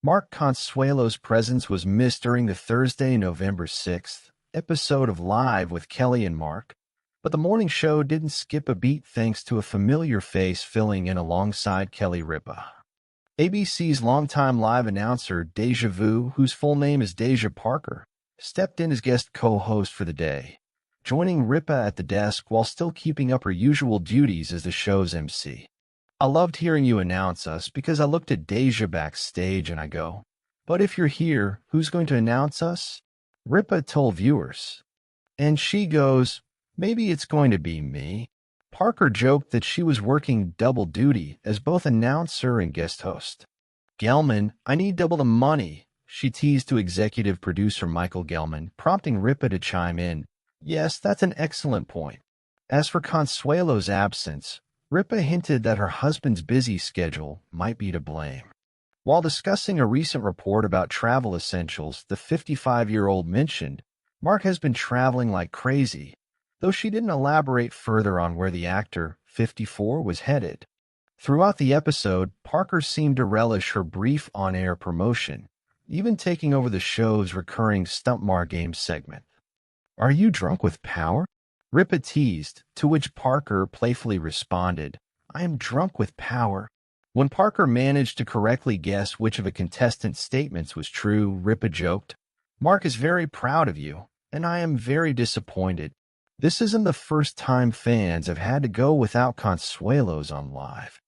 Mark Consuelos' presence was missed during the Thursday, November 6th episode of Live with Kelly and Mark, but the morning show didn't skip a beat thanks to a familiar face filling in alongside Kelly Ripa. ABC's longtime live announcer, Deja Vu, whose full name is Deja Parker, stepped in as guest co-host for the day, joining Ripa at the desk while still keeping up her usual duties as the show's MC. I loved hearing you announce us because I looked at Deja backstage and I go, but if you're here, who's going to announce us? Ripa told viewers. And she goes, maybe it's going to be me. Parker joked that she was working double duty as both announcer and guest host. Gelman, I need double the money, she teased to executive producer Michael Gelman, prompting Ripa to chime in. Yes, that's an excellent point. As for Consuelo's absence, Ripa hinted that her husband's busy schedule might be to blame. While discussing a recent report about travel essentials, the 55-year-old mentioned, Mark has been traveling like crazy, though she didn't elaborate further on where the actor, 54, was headed. Throughout the episode, Parker seemed to relish her brief on-air promotion, even taking over the show's recurring Stump Mar Game segment. Are you drunk with power? Ripa teased, to which Parker playfully responded, I am drunk with power. When Parker managed to correctly guess which of a contestant's statements was true, Ripa joked, Mark is very proud of you, and I am very disappointed. This isn't the first time fans have had to go without Consuelos on Live.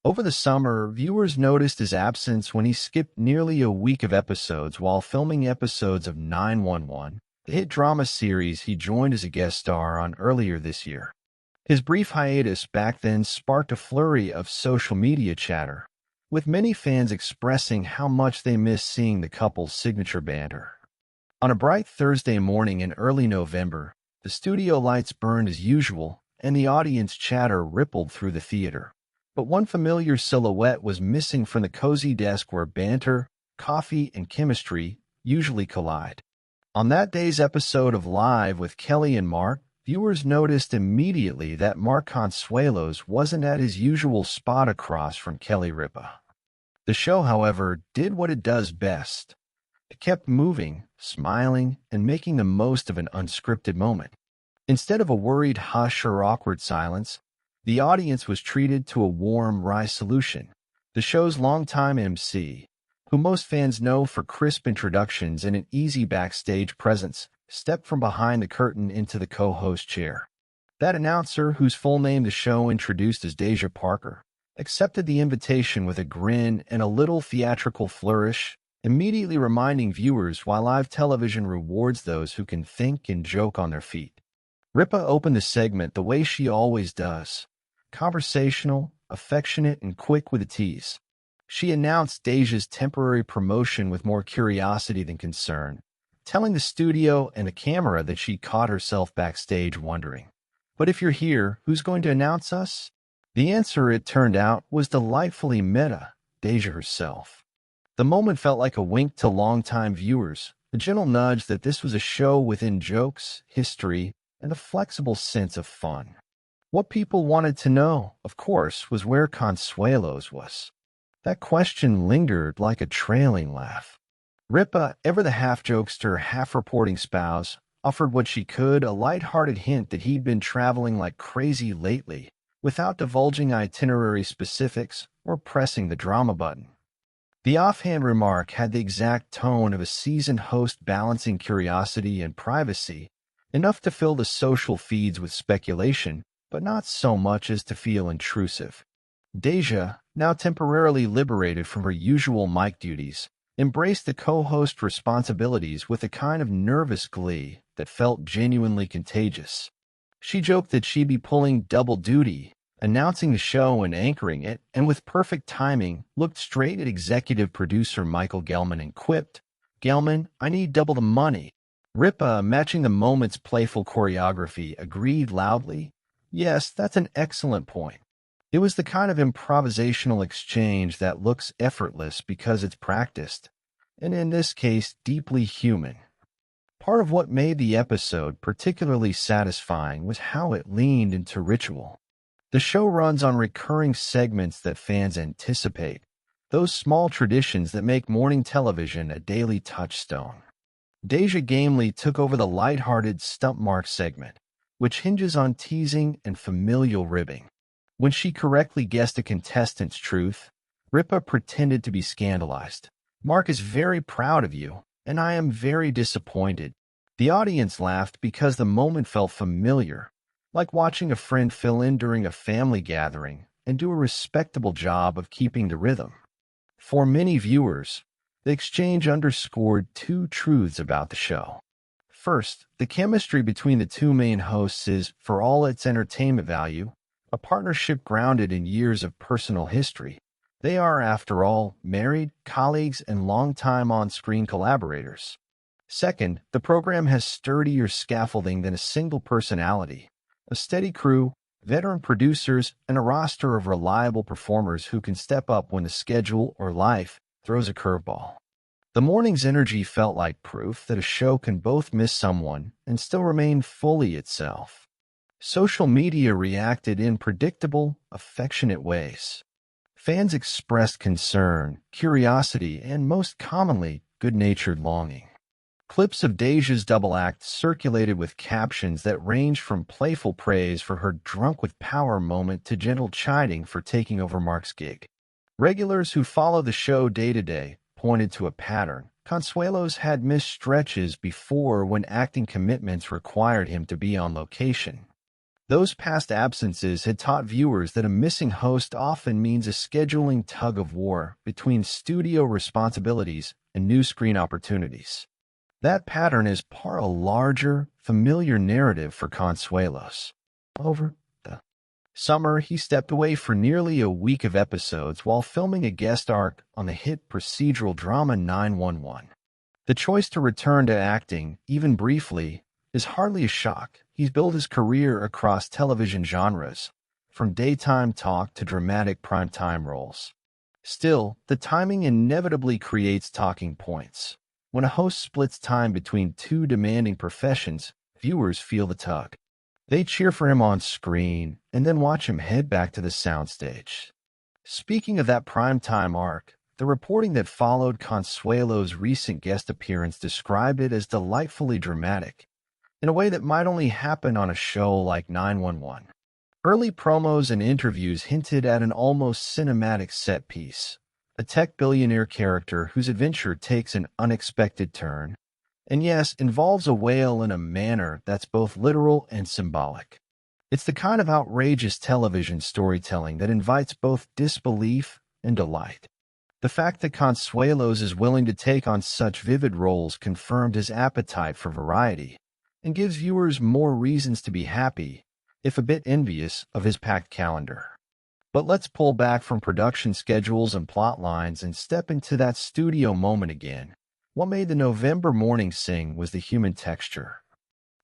Over the summer, viewers noticed his absence when he skipped nearly a week of episodes while filming episodes of 911, the hit drama series he joined as a guest star on earlier this year. His brief hiatus back then sparked a flurry of social media chatter, with many fans expressing how much they missed seeing the couple's signature banter. On a bright Thursday morning in early November, the studio lights burned as usual, and the audience chatter rippled through the theater. But one familiar silhouette was missing from the cozy desk where banter, coffee, and chemistry usually collide. On that day's episode of Live with Kelly and Mark, viewers noticed immediately that Mark Consuelos wasn't at his usual spot across from Kelly Ripa. The show, however, did what it does best. It kept moving, smiling, and making the most of an unscripted moment. Instead of a worried hush or awkward silence, the audience was treated to a warm, wry solution. The show's longtime MC, who most fans know for crisp introductions and an easy backstage presence, stepped from behind the curtain into the co-host chair. That announcer, whose full name the show introduced as Deja Parker, accepted the invitation with a grin and a little theatrical flourish, immediately reminding viewers why live television rewards those who can think and joke on their feet. Ripa opened the segment the way she always does, conversational, affectionate, and quick with a tease. She announced Deja's temporary promotion with more curiosity than concern, telling the studio and the camera that she caught herself backstage wondering, but if you're here, who's going to announce us? The answer, it turned out, was delightfully meta, Deja herself. The moment felt like a wink to longtime viewers, a gentle nudge that this was a show within jokes, history, and a flexible sense of fun. What people wanted to know, of course, was where Consuelos was. That question lingered like a trailing laugh. Ripa, ever the half-jokester, half-reporting spouse, offered what she could, a light-hearted hint that he'd been traveling like crazy lately, without divulging itinerary specifics or pressing the drama button. The offhand remark had the exact tone of a seasoned host balancing curiosity and privacy, enough to fill the social feeds with speculation, but not so much as to feel intrusive. Deja, now temporarily liberated from her usual mic duties, embraced the co-host responsibilities with a kind of nervous glee that felt genuinely contagious. She joked that she'd be pulling double duty, announcing the show and anchoring it, and with perfect timing, looked straight at executive producer Michael Gelman and quipped, Gelman, I need double the money. Ripa, matching the moment's playful choreography, agreed loudly, yes, that's an excellent point. It was the kind of improvisational exchange that looks effortless because it's practiced, and in this case, deeply human. Part of what made the episode particularly satisfying was how it leaned into ritual. The show runs on recurring segments that fans anticipate, those small traditions that make morning television a daily touchstone. Deja gamely took over the lighthearted Stump Mark segment, which hinges on teasing and familial ribbing. When she correctly guessed a contestant's truth, Ripa pretended to be scandalized. "Mark is very proud of you, and I am very disappointed." The audience laughed because the moment felt familiar, like watching a friend fill in during a family gathering and do a respectable job of keeping the rhythm. For many viewers, the exchange underscored two truths about the show. First, the chemistry between the two main hosts is, for all its entertainment value, a partnership grounded in years of personal history. They are, after all, married, colleagues, and longtime on-screen collaborators. Second, the program has sturdier scaffolding than a single personality, a steady crew, veteran producers, and a roster of reliable performers who can step up when the schedule or life throws a curveball. The morning's energy felt like proof that a show can both miss someone and still remain fully itself. Social media reacted in predictable, affectionate ways. Fans expressed concern, curiosity, and most commonly, good-natured longing. Clips of Deja's double act circulated with captions that ranged from playful praise for her drunk-with-power moment to gentle chiding for taking over Mark's gig. Regulars who follow the show day-to-day pointed to a pattern. Consuelos had missed stretches before when acting commitments required him to be on location. Those past absences had taught viewers that a missing host often means a scheduling tug-of-war between studio responsibilities and new screen opportunities. That pattern is part of a larger, familiar narrative for Consuelos. Over the summer, he stepped away for nearly a week of episodes while filming a guest arc on the hit procedural drama 911. The choice to return to acting, even briefly, is hardly a shock. He's built his career across television genres, from daytime talk to dramatic primetime roles. Still, the timing inevitably creates talking points. When a host splits time between two demanding professions, viewers feel the tug. They cheer for him on screen and then watch him head back to the soundstage. Speaking of that primetime arc, the reporting that followed Consuelo's recent guest appearance described it as delightfully dramatic, in a way that might only happen on a show like 911. Early promos and interviews hinted at an almost cinematic set piece, a tech billionaire character whose adventure takes an unexpected turn, and yes, involves a whale in a manner that's both literal and symbolic. It's the kind of outrageous television storytelling that invites both disbelief and delight. The fact that Consuelos is willing to take on such vivid roles confirmed his appetite for variety, and gives viewers more reasons to be happy, if a bit envious, of his packed calendar. But let's pull back from production schedules and plot lines and step into that studio moment again. What made the November morning sing was the human texture.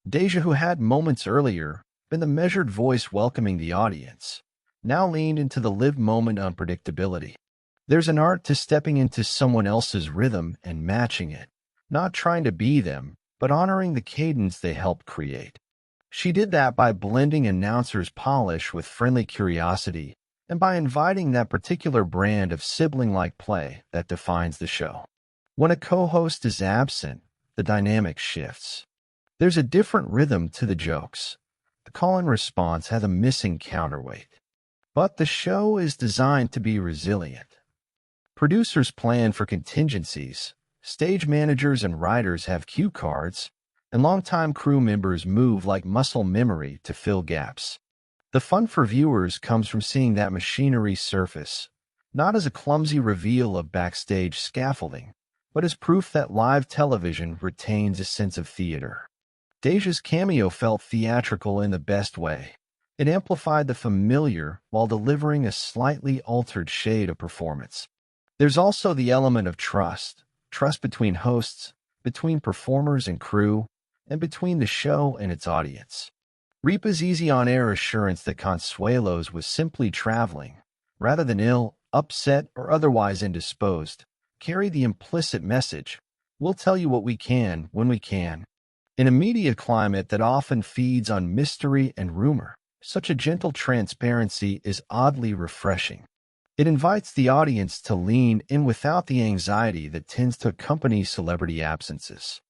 Deja, who had moments earlier been the measured voice welcoming the audience, now leaned into the lived moment unpredictability. There's an art to stepping into someone else's rhythm and matching it, not trying to be them, but honoring the cadence they helped create. She did that by blending announcer's polish with friendly curiosity, and by inviting that particular brand of sibling-like play that defines the show. When a co-host is absent, the dynamic shifts. There's a different rhythm to the jokes. The call-in response has a missing counterweight. But the show is designed to be resilient. Producers plan for contingencies, stage managers and writers have cue cards, and longtime crew members move like muscle memory to fill gaps. The fun for viewers comes from seeing that machinery surface, not as a clumsy reveal of backstage scaffolding, but as proof that live television retains a sense of theater. Deja's cameo felt theatrical in the best way. It amplified the familiar while delivering a slightly altered shade of performance. There's also the element of trust between hosts, between performers and crew, and between the show and its audience. Ripa's easy on-air assurance that Consuelos was simply traveling, rather than ill, upset, or otherwise indisposed, carried the implicit message, "We'll tell you what we can when we can." In a media climate that often feeds on mystery and rumor, such a gentle transparency is oddly refreshing. It invites the audience to lean in without the anxiety that tends to accompany celebrity absences.